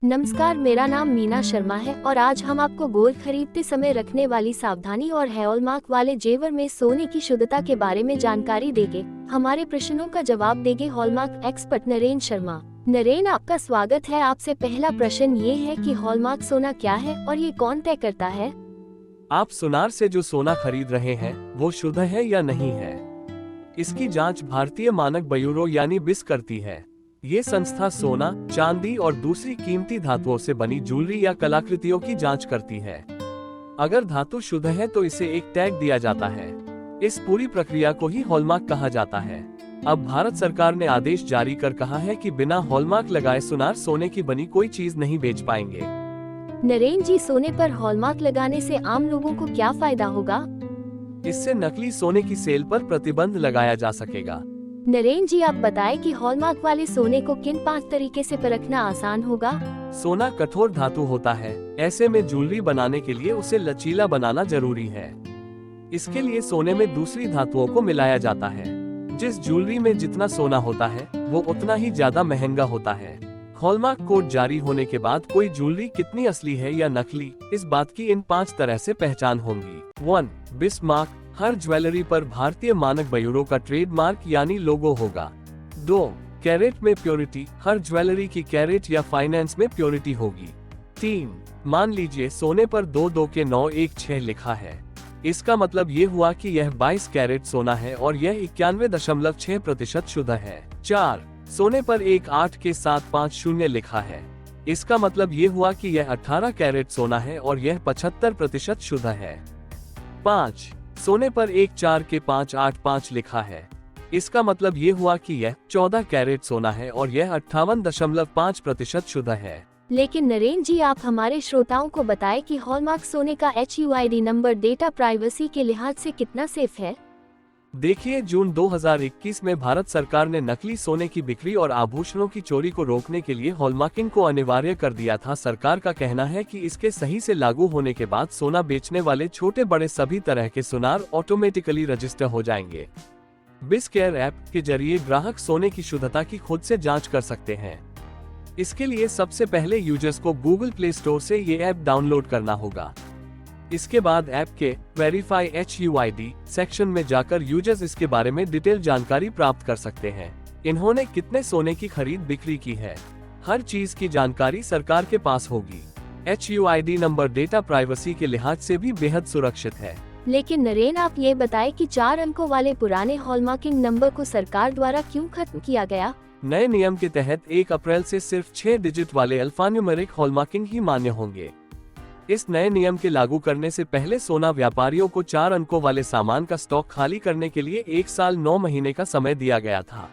नमस्कार, मेरा नाम मीना शर्मा है और आज हम आपको गोल्ड खरीदते समय रखने वाली सावधानी और हॉलमार्क वाले जेवर में सोने की शुद्धता के बारे में जानकारी देंगे। हमारे प्रश्नों का जवाब देंगे हॉलमार्क एक्सपर्ट नरेन शर्मा। नरेन, आपका स्वागत है। आपसे पहला प्रश्न ये है कि हॉलमार्क सोना क्या है और ये कौन तय करता है? आप सुनार से जो सोना खरीद रहे हैं वो शुद्ध है या नहीं है, इसकी जांच भारतीय मानक ब्यूरो यानी बिस करती है। ये संस्था सोना, चांदी और दूसरी कीमती धातुओं से बनी ज्वेलरी या कलाकृतियों की जांच करती है। अगर धातु शुद्ध है तो इसे एक टैग दिया जाता है। इस पूरी प्रक्रिया को ही हॉलमार्क कहा जाता है। अब भारत सरकार ने आदेश जारी कर कहा है कि बिना हॉलमार्क लगाए सुनार सोने की बनी कोई चीज नहीं बेच पाएंगे। नरेन जी, सोने पर हॉलमार्क लगाने से आम लोगों को क्या फायदा होगा? इससे नकली सोने की सेल पर प्रतिबंध लगाया जा सकेगा। नरेन जी, आप बताएं कि हॉलमार्क वाले सोने को किन 5 तरीके से परखना आसान होगा? सोना कठोर धातु होता है, ऐसे में ज्वेलरी बनाने के लिए उसे लचीला बनाना जरूरी है। इसके लिए सोने में दूसरी धातुओं को मिलाया जाता है। जिस ज्वेलरी में जितना सोना होता है वो उतना ही ज्यादा महंगा होता है। हॉलमार्क कोड जारी होने के बाद कोई ज्वेलरी कितनी असली है या नकली, इस बात की इन 5 तरह से पहचान होगी। 1. बिस मार्क, हर ज्वेलरी पर भारतीय मानक ब्यूरो का ट्रेडमार्क यानी लोगो होगा। 2. कैरेट में प्योरिटी, हर ज्वेलरी की कैरेट या फाइनेंस में प्योरिटी होगी। 3. मान लीजिए सोने पर 22 के 916 लिखा है, इसका मतलब ये हुआ कि यह 22 कैरेट सोना है और यह 91.6% शुद्ध है। 4. सोने पर 18 के 750 लिखा है, इसका मतलब ये हुआ कि यह 18 कैरेट सोना है और यह 75% शुद्ध है। 5. सोने पर 14 के 585 लिखा है, इसका मतलब ये हुआ कि यह 14 कैरेट सोना है और यह 58.5% शुद्ध है। लेकिन नरेन जी, आप हमारे श्रोताओं को बताएं कि हॉलमार्क सोने का HUID नंबर डेटा प्राइवेसी के लिहाज से कितना सेफ है? देखिए, जून 2021 में भारत सरकार ने नकली सोने की बिक्री और आभूषणों की चोरी को रोकने के लिए हॉलमार्किंग को अनिवार्य कर दिया था। सरकार का कहना है कि इसके सही से लागू होने के बाद सोना बेचने वाले छोटे बड़े सभी तरह के सुनार ऑटोमेटिकली रजिस्टर हो जाएंगे। बिस केयर ऐप के जरिए ग्राहक सोने की शुद्धता की खुद से जाँच कर सकते हैं। इसके लिए सबसे पहले यूजर्स को गूगल प्ले स्टोर से ये ऐप डाउनलोड करना होगा। इसके बाद ऐप के वेरीफाई HUID सेक्शन में जाकर यूजर्स इसके बारे में डिटेल जानकारी प्राप्त कर सकते हैं। इन्होंने कितने सोने की खरीद बिक्री की है, हर चीज की जानकारी सरकार के पास होगी। HUID नंबर डेटा प्राइवेसी के लिहाज से भी बेहद सुरक्षित है। लेकिन नरेन, आप ये बताएं कि 4 अंकों वाले पुराने हॉलमार्किंग नंबर को सरकार द्वारा क्यों खत्म किया गया? नए नियम के तहत 1 अप्रैल से सिर्फ 6 डिजिट वाले अल्फान्यूमेरिक हॉलमार्किंग ही मान्य होंगे। इस नए नियम के लागू करने से पहले सोना व्यापारियों को 4 अंकों वाले सामान का स्टॉक खाली करने के लिए 1 साल 9 महीने का समय दिया गया था।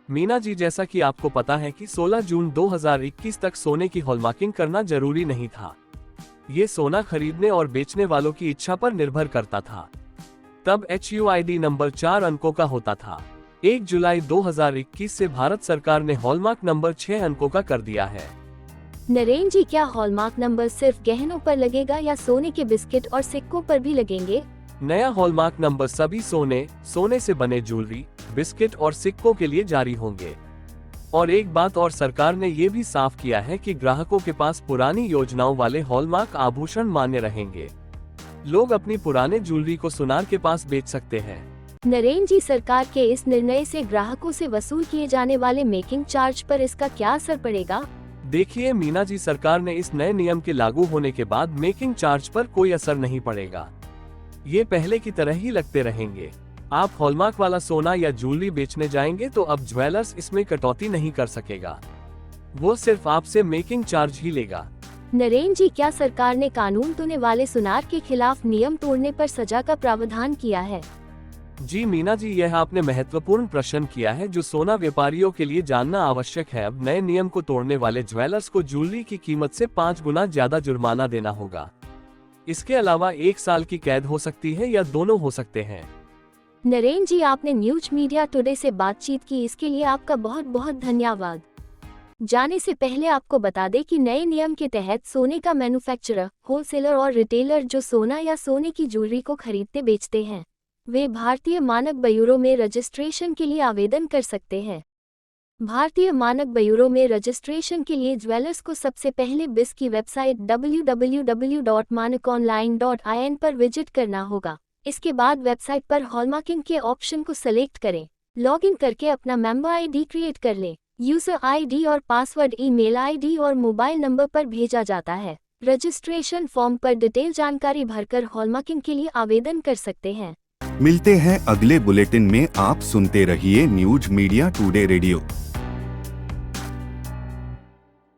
मीना जी, जैसा कि आपको पता है कि 16 जून 2021 तक सोने की हॉलमार्किंग करना जरूरी नहीं था। ये सोना खरीदने और बेचने वालों की इच्छा पर निर्भर करता था। तब HUID नंबर 4 अंकों का होता था। 1 जुलाई 2021 से भारत सरकार ने हॉलमार्क नंबर 6 अंकों का कर दिया है। नरेन जी, क्या हॉलमार्क नंबर सिर्फ गहनों पर लगेगा या सोने के बिस्किट और सिक्कों पर भी लगेंगे? नया हॉलमार्क नंबर सभी सोने से बने ज्वेलरी, बिस्किट और सिक्कों के लिए जारी होंगे। और एक बात और, सरकार ने ये भी साफ किया है कि ग्राहकों के पास पुरानी योजनाओं वाले हॉलमार्क आभूषण मान्य रहेंगे। लोग अपनी पुराने ज्वेलरी को सुनार के पास बेच सकते हैं। नरेन जी, सरकार के इस निर्णय से ग्राहकों से वसूल किए जाने वाले मेकिंग चार्ज पर इसका क्या असर पड़ेगा? देखिए मीना जी, सरकार ने इस नए नियम के लागू होने के बाद मेकिंग चार्ज पर कोई असर नहीं पड़ेगा। ये पहले की तरह ही लगते रहेंगे। आप हॉलमार्क वाला सोना या ज्वेलरी बेचने जाएंगे तो अब ज्वेलर्स इसमें कटौती नहीं कर सकेगा, वो सिर्फ आपसे मेकिंग चार्ज ही लेगा। नरेन जी, क्या सरकार ने कानून तोड़ने वाले सुनार के खिलाफ नियम तोड़ने पर सजा का प्रावधान किया है? जी मीना जी, यह आपने महत्वपूर्ण प्रश्न किया है जो सोना व्यापारियों के लिए जानना आवश्यक है। अब नए नियम को तोड़ने वाले ज्वेलर्स को ज्वेलरी की कीमत से 5 गुना ज्यादा जुर्माना देना होगा। इसके अलावा 1 साल की कैद हो सकती है या दोनों हो सकते हैं। नरेन जी, आपने न्यूज मीडिया टुडे से बातचीत की, इसके लिए आपका बहुत बहुत धन्यवाद। जाने से पहले आपको बता दें कि नए नियम के तहत सोने का मैन्युफैक्चरर, होलसेलर और रिटेलर जो सोना या सोने की ज्वेलरी को खरीदते बेचते हैं, वे भारतीय मानक ब्यूरो में रजिस्ट्रेशन के लिए आवेदन कर सकते हैं। भारतीय मानक ब्यूरो में रजिस्ट्रेशन के लिए ज्वेलर्स को सबसे पहले बिस की वेबसाइट www.manakonline.in पर विजिट करना होगा। इसके बाद वेबसाइट पर हॉलमार्किंग के ऑप्शन को सिलेक्ट करें। लॉगिन करके अपना मेंबर आईडी क्रिएट कर लें। यूजर आईडी और पासवर्ड ईमेल आईडी और मोबाइल नंबर पर भेजा जाता है। रजिस्ट्रेशन फॉर्म पर डिटेल जानकारी भरकर हॉलमार्किंग के लिए आवेदन कर सकते हैं। मिलते हैं अगले बुलेटिन में। आप सुनते रहिए न्यूज मीडिया टुडे रेडियो।